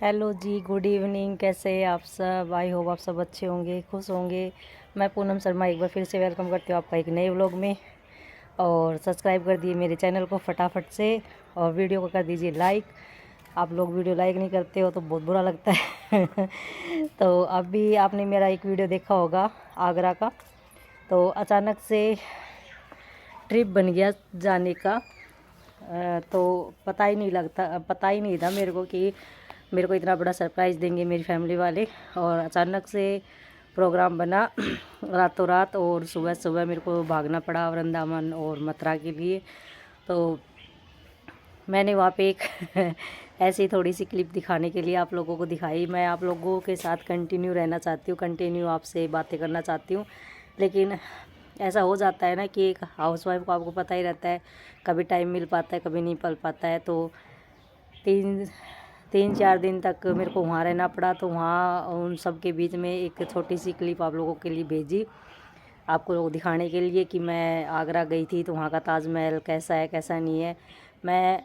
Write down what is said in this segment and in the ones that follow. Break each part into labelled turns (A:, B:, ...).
A: Hello जी, good evening. कैसे हैं आप सब? आई होप आप सब अच्छे होंगे, खुश होंगे। मैं पूनम शर्मा एक बार फिर से वेलकम करती हूँ आपका एक नए व्लॉग में। और सब्सक्राइब कर दिए मेरे चैनल को फटाफट से, और वीडियो को कर दीजिए लाइक। आप लोग वीडियो लाइक नहीं करते हो तो बहुत बुरा लगता है। तो अभी आपने मेरा एक वीडियो देखा होगा आगरा का। तो अचानक से ट्रिप बन गया जाने का। तो पता ही नहीं था मेरे को कि मेरे को इतना बड़ा सरप्राइज़ देंगे मेरी फैमिली वाले। और अचानक से प्रोग्राम बना रातों रात, और सुबह सुबह मेरे को भागना पड़ा वृंदावन और मथुरा के लिए। तो मैंने वहाँ पे एक ऐसी थोड़ी सी क्लिप दिखाने के लिए आप लोगों को दिखाई। मैं आप लोगों के साथ कंटिन्यू रहना चाहती हूँ, कंटिन्यू आपसे बातें करना चाहती हूँ। लेकिन ऐसा हो जाता है ना कि एक हाउसवाइफ को आपको पता ही रहता है, कभी टाइम मिल पाता है, कभी नहीं मिल पाता है। तो तीन तीन चार दिन तक मेरे को वहाँ रहना पड़ा। तो वहाँ उन सब के बीच में एक छोटी सी क्लिप आप लोगों के लिए भेजी, आपको दिखाने के लिए कि मैं आगरा गई थी तो वहाँ का ताजमहल कैसा है कैसा नहीं है। मैं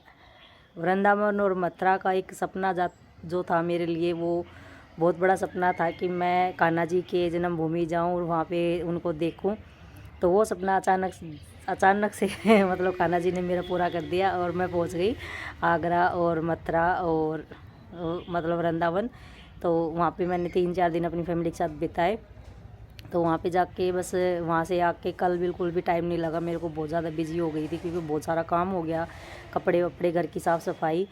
A: वृंदावन और मथुरा का एक सपना जो था मेरे लिए, वो बहुत बड़ा सपना था कि मैं कान्हा जी के जन्मभूमि जाऊँ और वहाँ पे उनको देखूँ। तो वो सपना अचानक से मतलब कान्हा जी ने मेरा पूरा कर दिया, और मैं पहुँच गई आगरा और मथुरा और मतलब वृंदावन। तो वहाँ पे मैंने 3-4 दिन अपनी फैमिली के साथ बिताए। तो वहाँ पे जाके बस वहाँ से आके कल बिल्कुल भी टाइम नहीं लगा मेरे को, बहुत ज़्यादा बिजी हो गई थी क्योंकि बहुत सारा काम हो गया, कपड़े वपड़े, घर की साफ़ सफाई।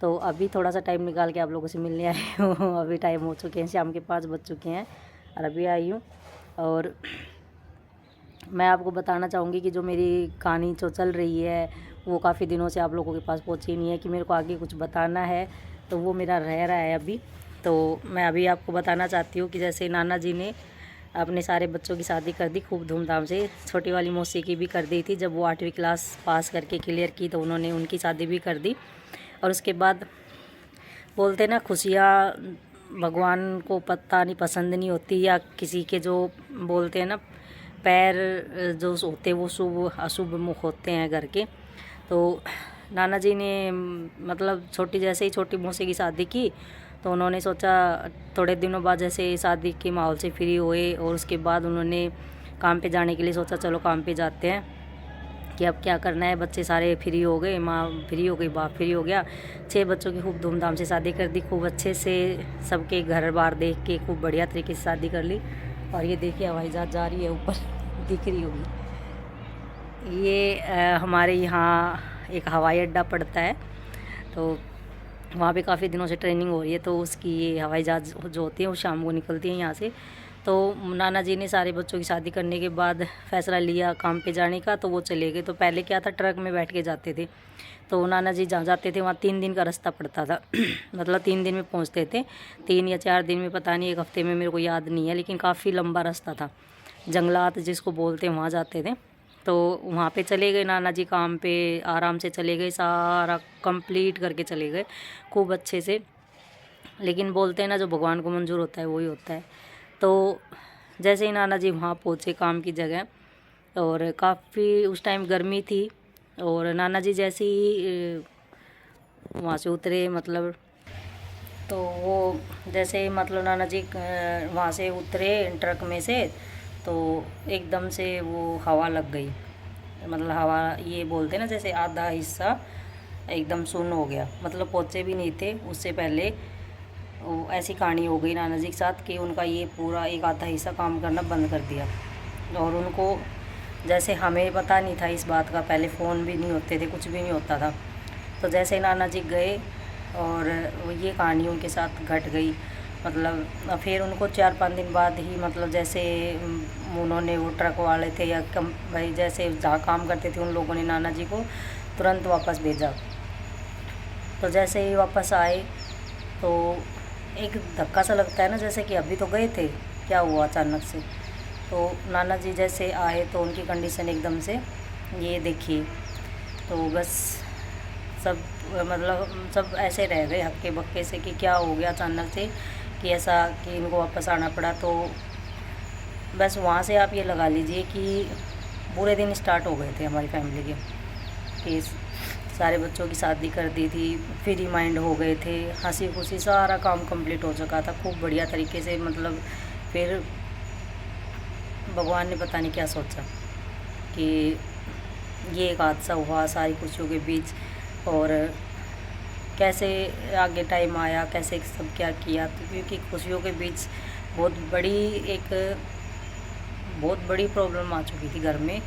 A: तो अभी थोड़ा सा टाइम निकाल के आप लोगों से मिलने आई हूँ। अभी टाइम हो चुके हैं, शाम के 5 बज चुके हैं और अभी आई हूँ। और मैं आपको बताना चाहूँगी कि जो मेरी कहानी जो चल रही है वो काफ़ी दिनों से आप लोगों के पास पहुँची नहीं है, कि मेरे को आगे कुछ बताना है तो वो मेरा रह रहा है अभी। तो मैं अभी आपको बताना चाहती हूँ कि जैसे नाना जी ने अपने सारे बच्चों की शादी कर दी खूब धूमधाम से। छोटी वाली मौसी की भी कर दी थी, जब वो 8वीं क्लास पास करके क्लियर की तो उन्होंने उनकी शादी भी कर दी। और उसके बाद बोलते ना, खुशियाँ भगवान को पता नहीं पसंद नहीं होती, या किसी के जो बोलते हैं ना पैर जो होते वो शुभ अशुभ मुख होते हैं घर के। तो नाना जी ने मतलब जैसे ही छोटी मौसी की शादी की तो उन्होंने सोचा, थोड़े दिनों बाद जैसे शादी के माहौल से फ्री हुए और उसके बाद उन्होंने काम पे जाने के लिए सोचा, चलो काम पे जाते हैं कि अब क्या करना है। बच्चे सारे फ्री हो गए, माँ फ्री हो गई, बाप फ्री हो गया। 6 बच्चों की खूब धूमधाम से शादी कर दी, खूब अच्छे से सबके घर बार देख के खूब बढ़िया तरीके से शादी कर ली। और ये देखिए हवाई जहाज़ जा रही है ऊपर, दिख रही होगी। ये हमारे यहाँ एक हवाई अड्डा पड़ता है, तो वहाँ पे काफ़ी दिनों से ट्रेनिंग हो रही है। तो उसकी ये हवाई जहाज़ जो होती है वो शाम को निकलती है यहाँ से। तो नाना जी ने सारे बच्चों की शादी करने के बाद फ़ैसला लिया काम पे जाने का, तो वो चले गए। तो पहले क्या था, ट्रक में बैठ के जाते थे। तो नाना जी जहाँ जाते थे वहाँ 3 दिन का रास्ता पड़ता था। मतलब 3 दिन में पहुँचते थे, 3 या 4 दिन में, पता नहीं, 1 हफ्ते में, मेरे को याद नहीं है, लेकिन काफ़ी लंबा रास्ता था। जंगलात जिसको बोलते हैं वहाँ जाते थे। तो वहाँ पे चले गए नाना जी, काम पे आराम से चले गए, सारा कंप्लीट करके चले गए खूब अच्छे से। लेकिन बोलते हैं ना, जो भगवान को मंजूर होता है वही होता है। तो जैसे ही नाना जी वहाँ पहुँचे काम की जगह, और काफ़ी उस टाइम गर्मी थी, और नाना जी जैसे ही वहाँ से उतरे, मतलब तो वो जैसे ही मतलब नाना जी वहाँ से उतरे ट्रक में से, तो एकदम से वो हवा लग गई। मतलब हवा, ये बोलते ना, जैसे आधा हिस्सा एकदम सुन्न हो गया, मतलब पहुँचे भी नहीं थे उससे पहले। ऐसी कहानी हो गई नाना जी के साथ कि उनका ये पूरा एक आधा हिस्सा काम करना बंद कर दिया। और उनको, जैसे हमें पता नहीं था इस बात का, पहले फ़ोन भी नहीं होते थे, कुछ भी नहीं होता था। तो जैसे नाना जी गए और ये कहानी उनके साथ घट गई। मतलब फिर उनको 4-5 दिन बाद ही, मतलब जैसे उन्होंने, वो ट्रक वाले थे या भाई जैसे जहाँ काम करते थे, उन लोगों ने नाना जी को तुरंत वापस भेजा। तो जैसे ही वापस आए तो एक धक्का सा लगता है ना, जैसे कि अभी तो गए थे, क्या हुआ अचानक से। तो नाना जी जैसे आए तो उनकी कंडीशन एकदम से ये देखिए। तो बस सब, मतलब सब ऐसे रह गए हक्के बक्के से कि क्या हो गया अचानक से, कि ऐसा कि इनको वापस आना पड़ा। तो बस वहाँ से आप ये लगा लीजिए कि बुरे दिन स्टार्ट हो गए थे हमारी फैमिली के, कि सारे बच्चों की शादी कर दी थी, फ्री माइंड हो गए थे, हंसी खुशी सारा काम कंप्लीट हो चुका था खूब बढ़िया तरीके से। मतलब फिर भगवान ने पता नहीं क्या सोचा कि ये एक हादसा हुआ सारी खुशियों के बीच, और कैसे आगे टाइम आया, कैसे सब क्या किया। तो क्योंकि खुशियों के बीच बहुत बड़ी प्रॉब्लम आ चुकी थी घर में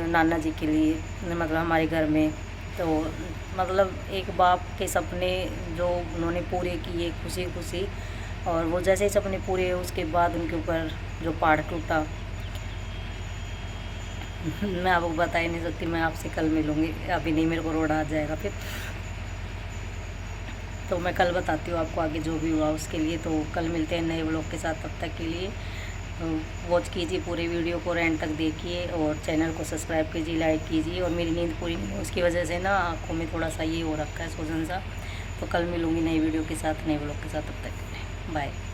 A: नाना जी के लिए, मतलब हमारे घर में। तो मतलब एक बाप के सपने जो उन्होंने पूरे किए खुशी खुशी, और वो जैसे ही सपने पूरे हुए उसके बाद उनके ऊपर जो पहाड़ टूटा मैं आपको बता ही नहीं सकती। मैं आपसे कल मिलूँगी, अभी नहीं, मेरे को रोड आ जाएगा फिर। तो मैं कल बताती हूँ आपको आगे जो भी हुआ उसके लिए। तो कल मिलते हैं नए व्लॉग के साथ, तब तक के लिए वॉच कीजिए पूरे वीडियो को, एंड तक देखिए और चैनल को सब्सक्राइब कीजिए, लाइक कीजिए। और मेरी नींद पूरी नहीं, उसकी वजह से ना आँखों में थोड़ा सा ये हो रखा है सूजन सा। तो कल मिलूँगी नई वीडियो के साथ, नए व्लॉग के साथ, तब तक बाय।